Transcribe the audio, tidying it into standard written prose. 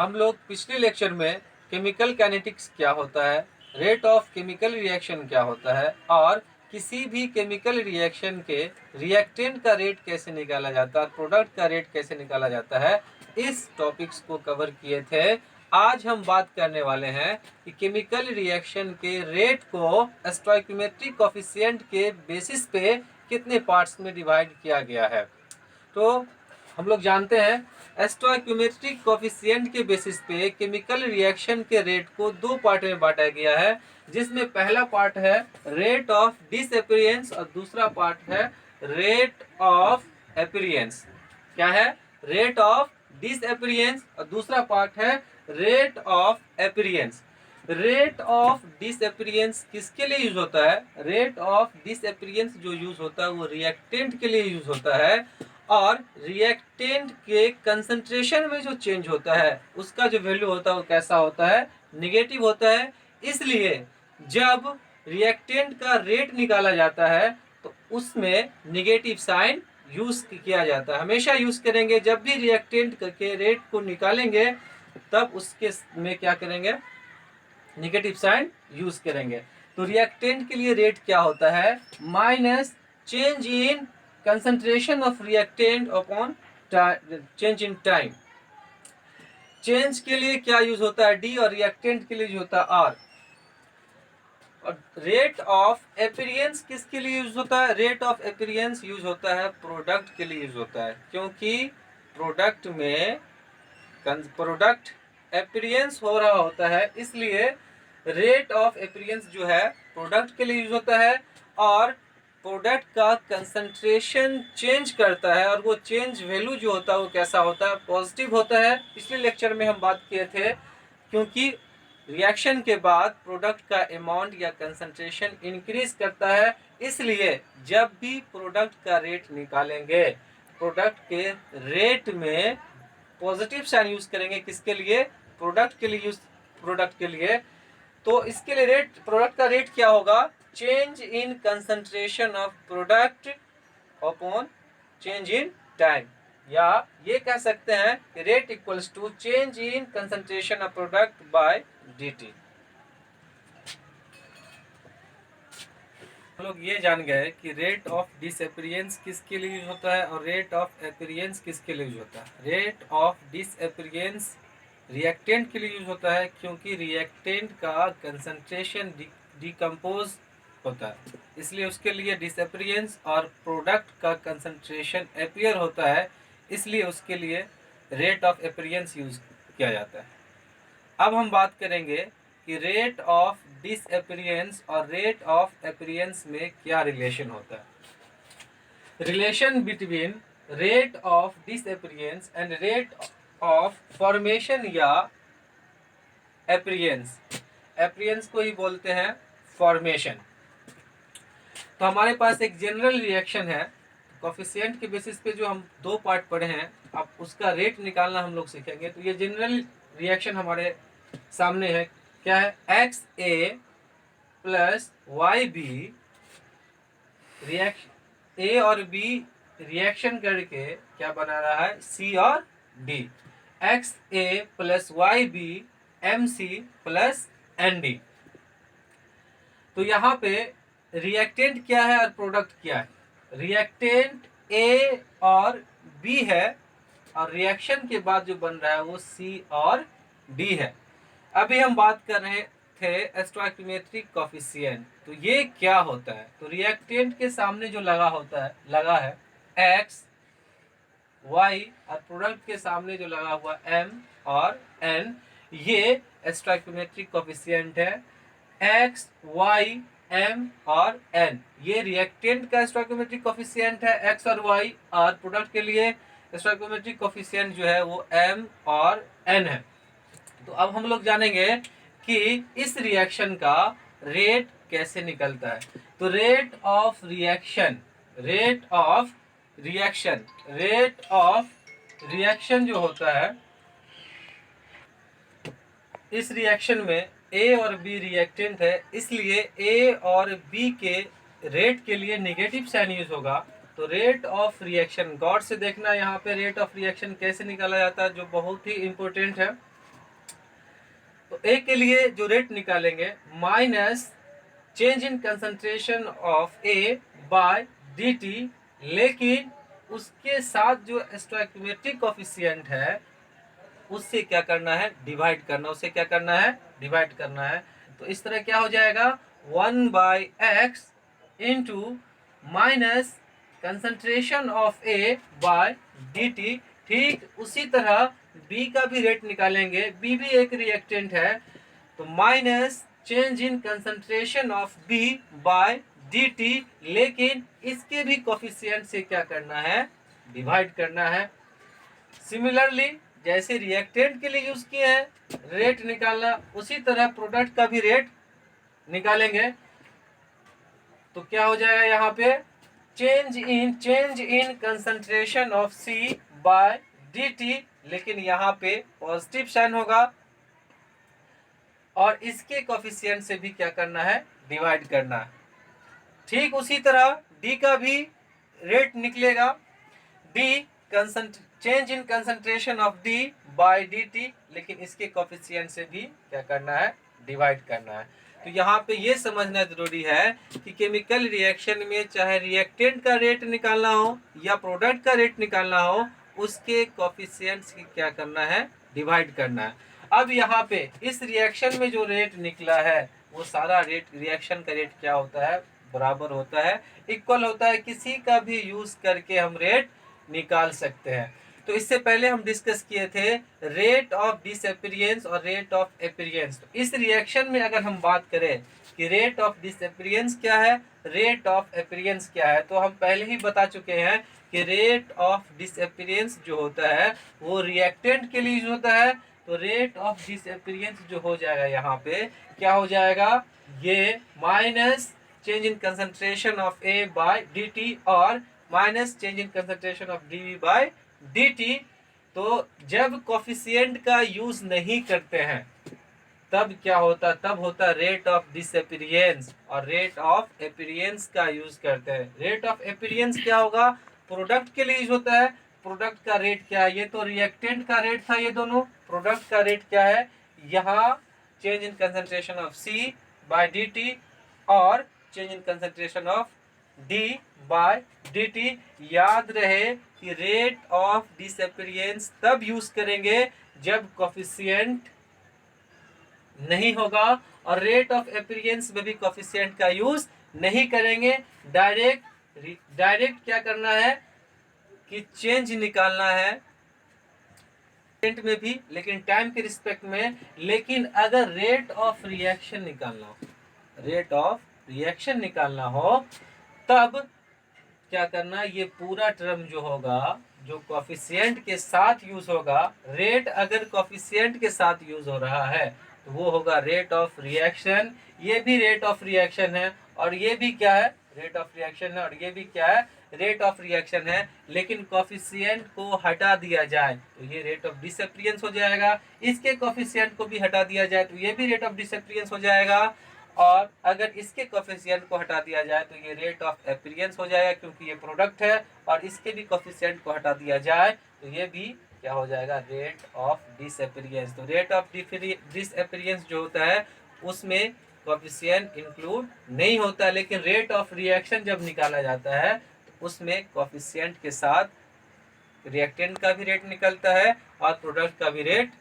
हम लोग पिछले लेक्चर में केमिकल काइनेटिक्स क्या होता है, रेट ऑफ केमिकल रिएक्शन क्या होता है और किसी भी केमिकल रिएक्शन के रिएक्टेंट का रेट कैसे निकाला जाता है, प्रोडक्ट का रेट कैसे निकाला जाता है, इस टॉपिक्स को कवर किए थे। आज हम बात करने वाले हैं कि केमिकल रिएक्शन के रेट को स्टोइकियोमेट्रिक कोफिशिएंट के बेसिस पे कितने पार्ट्स में डिवाइड किया गया है। तो हम लोग जानते हैं स्टोइकियोमेट्रिक कोफिशिएंट के बेसिस पे केमिकल रिएक्शन के रेट को दो पार्ट में बांटा गया है, जिसमें पहला पार्ट है रेट ऑफ डिसअपीयरेंस और दूसरा पार्ट है रेट ऑफ अपीयरेंस। क्या है? रेट ऑफ डिसअपीयरेंस और दूसरा पार्ट है rate of appearance. Rate of disappearance किसके लिए यूज होता है? रेट ऑफ डिसअपीयरेंस जो यूज होता है वो रिएक्टेंट के लिए यूज होता है, और रिएक्टेंट के कंसंट्रेशन में जो चेंज होता है उसका जो वैल्यू होता है वो कैसा होता है? निगेटिव होता है। इसलिए जब रिएक्टेंट का रेट निकाला जाता है तो उसमें निगेटिव साइन यूज किया जाता है। हमेशा यूज करेंगे जब भी रिएक्टेंट के रेट को निकालेंगे तब उसके में क्या करेंगे? निगेटिव साइन यूज करेंगे। तो रिएक्टेंट के लिए रेट क्या होता है? Minus change in concentration of reactant upon change in time. Change के लिए क्या यूज होता है? डी, और रिएक्टेंट के लिए यूज होता है आर। और रेट ऑफ अपीयरेंस किसके लिए यूज होता है? रेट ऑफ अपीयरेंस यूज होता है प्रोडक्ट के लिए यूज होता है, क्योंकि प्रोडक्ट में प्रोडक्ट अपीयरेंस हो रहा होता है, इसलिए रेट ऑफ अपीयरेंस जो है प्रोडक्ट के लिए यूज होता है। और प्रोडक्ट का कंसंट्रेशन चेंज करता है और वो चेंज वैल्यू जो होता है वो कैसा होता है? पॉजिटिव होता है। पिछले लेक्चर में हम बात किए थे, क्योंकि रिएक्शन के बाद प्रोडक्ट का अमाउंट या कंसंट्रेशन इंक्रीज करता है, इसलिए जब भी प्रोडक्ट का रेट निकालेंगे प्रोडक्ट के रेट में पॉजिटिव साइन यूज करेंगे। किसके लिए? प्रोडक्ट के लिए प्रोडक्ट के लिए। तो इसके लिए रेट, प्रोडक्ट का रेट क्या होगा? Change in concentration of product upon change in time, या ये कह सकते हैं कि rate equals to change in concentration of product by dt। हम लोग ये जान गए कि रेट ऑफ डिसअपीयरेंस किसके लिए यूज होता है और रेट ऑफ अपीयरेंस किसके लिए यूज होता है। रेट ऑफ डिसअपीयरेंस रिएक्टेंट के लिए यूज होता है, क्योंकि रिएक्टेंट का कंसंट्रेशन डिकम्पोज होता है, इसलिए उसके लिए डिसअपीयरेंस। और प्रोडक्ट का कंसंट्रेशन अपीयर होता है, इसलिए उसके लिए रेट ऑफ अपीयरेंस यूज किया जाता है। अब हम बात करेंगे कि रेट ऑफ डिसअपीयरेंस और रेट ऑफ अपीयरेंस में क्या रिलेशन होता है। Relation between rate of disappearance and rate of formation या अपीयरेंस। अपीयरेंस को ही बोलते हैं फॉर्मेशन। तो हमारे पास एक जनरल रिएक्शन है, कोफिशिएंट के बेसिस पे जो हम दो पार्ट पढ़े हैं, अब उसका रेट निकालना हम लोग सीखेंगे। तो ये जनरल रिएक्शन हमारे सामने है। क्या है? X A plus Y B reaction, ए और बी रिएक्शन करके क्या बना रहा है? सी और D. X A plus Y B M C plus N D. तो यहाँ पे रिएक्टेंट क्या है और प्रोडक्ट क्या है? रिएक्टेंट ए और बी है, और रिएक्शन के बाद जो बन रहा है वो सी और डी है। अभी हम बात कर रहे थे स्टोइकियोमेट्रिक कोफिशिएंट। तो ये क्या होता है? तो रिएक्टेंट के सामने जो लगा है एक्स वाई, और प्रोडक्ट के सामने जो लगा हुआ एम और एन, ये स्टोइकियोमेट्रिक कोफिशिएंट है। एक्स वाई एम और एन, ये रिएक्टेंट का स्टोइकियोमेट्रिक कोफिशिएंट है एक्स और वाई, और प्रोडक्ट के लिए स्टोइकियोमेट्रिक कोफिशिएंट जो है वो एम और एन है। तो अब हम लोग जानेंगे कि इस रिएक्शन का रेट कैसे निकलता है। तो rate of reaction, rate of reaction, rate of reaction जो होता है, इस रिएक्शन में ए और बी रिएक्टेंट है, इसलिए ए और बी के रेट के लिए नेगेटिव साइन यूज होगा। तो रेट ऑफ रिएक्शन, गौर से देखना यहाँ पे रेट ऑफ रिएक्शन कैसे निकाला जाता है, जो बहुत ही इंपॉर्टेंट है। तो ए के लिए जो रेट निकालेंगे minus change in concentration of A by D T, लेकिन उसके साथ जो स्टोइकोमेट्रिक कोफिशिएंट है उससे क्या करना है, डिवाइड करना, उससे क्या करना है, डिवाइड करना है। तो इस तरह क्या हो जाएगा 1/x into minus concentration of A by D T. ठीक उसी तरह बी का भी रेट निकालेंगे, बी भी एक रिएक्टेंट है, तो minus change in concentration of B by D T, लेकिन इसके भी कोफिशिएंट से क्या करना है, डिवाइड करना है। सिमिलरली जैसे रिएक्टेंट के लिए यूज किए हैं रेट निकालना, उसी तरह प्रोडक्ट का भी रेट निकालेंगे। तो क्या हो जाएगा यहाँ पे change in concentration of C by D T, लेकिन यहाँ पे पॉजिटिव साइन होगा और इसके कोफिशिएंट से भी क्या करना है, डिवाइड करना है। ठीक उसी तरह डी का भी रेट निकलेगा, D change in concentration of D by D T, लेकिन इसके कोफिशिएंट से भी क्या करना है, डिवाइड करना है। तो यहाँ पे ये समझना जरूरी है कि केमिकल रिएक्शन में चाहे रिएक्टेंट का रेट निकालना हो या प्रोडक्ट का रेट निकालना हो, उसके कोफिशिएंट्स की क्या करना है, डिवाइड करना है। अब यहाँ पे इस रिएक्शन में जो रेट निकला है वो सारा रेट, रिएक्शन का रेट क्या होता है, बराबर होता है, इक्वल होता है, किसी का भी यूज करके हम रेट निकाल सकते हैं। तो इससे पहले हम डिस्कस किए थे रेट ऑफ डिसअपीयरेंस और रेट ऑफ अपीयरेंस। तो इस रिएक्शन में अगर हम बात करें कि रेट ऑफ डिसअपीयरेंस क्या है, रेट ऑफ अपीयरेंस क्या है, तो हम पहले ही बता चुके हैं कि रेट ऑफ डिसअपीयरेंस जो होता है वो रिएक्टेंट के लिए यूज होता है। तो रेट ऑफ डिसअपीयरेंस जो हो जाएगा यहाँ पे क्या हो जाएगा, ये minus change in concentration of A by D T और minus change in concentration of D by D T. तो जब कोफिशिएंट का यूज नहीं करते हैं तब क्या होता, तब होता रेट ऑफ डिसअपीयरेंस, और रेट ऑफ अपीयरेंस का यूज करते हैं। रेट ऑफ अपीयरेंस क्या होगा, प्रोडक्ट के लिए यूज होता है। प्रोडक्ट का रेट क्या है, ये तो रिएक्टेंट का रेट था ये दोनों, प्रोडक्ट का रेट क्या है, यहाँ change in concentration of C by D T और change in concentration of D by D T. याद रहे कि रेट ऑफ डिसअपीयरेंस तब यूज करेंगे जब कोफिशिएंट नहीं होगा, और रेट ऑफ अपीयरेंस में भी कोफिशिएंट का यूज नहीं करेंगे। डायरेक्ट क्या करना है कि चेंज निकालना है में भी, लेकिन टाइम के रिस्पेक्ट में। लेकिन अगर रेट ऑफ रिएक्शन निकालना हो, रेट ऑफ रिएक्शन निकालना हो, तब क्या करना, ये पूरा टर्म जो होगा जो कोफिशिएंट के साथ यूज होगा, रेट अगर कोफिशिएंट के साथ यूज हो रहा है तो वो होगा रेट ऑफ रिएक्शन। ये भी रेट ऑफ रिएक्शन है और ये भी क्या है, रेट ऑफ रिएक्शन है, और ये भी क्या है, रेट ऑफ रिएक्शन है। लेकिन कोफिशिएंट को हटा दिया जाए तो ये रेट ऑफ डिसअपीयरेंस हो जाएगा, इसके कोफिशिएंट को भी हटा दिया जाए तो ये भी रेट ऑफ डिसअपीयरेंस हो जाएगा, और अगर इसके कोफिशिएंट को हटा दिया जाए तो ये रेट ऑफ अपीयरेंस हो जाएगा, क्योंकि ये प्रोडक्ट है, और इसके भी कोफिशिएंट को हटा दिया जाए तो ये भी क्या हो जाएगा, रेट ऑफ डिसअपीयरेंस। तो रेट ऑफ डिसअपीयरेंस जो होता है उसमें कोफिशिएंट इंक्लूड नहीं होता, लेकिन रेट ऑफ रिएक्शन जब निकाला जाता है तो उसमें कोफिशिएंट के साथ रिएक्टेंट का भी रेट निकलता है और प्रोडक्ट का भी रेट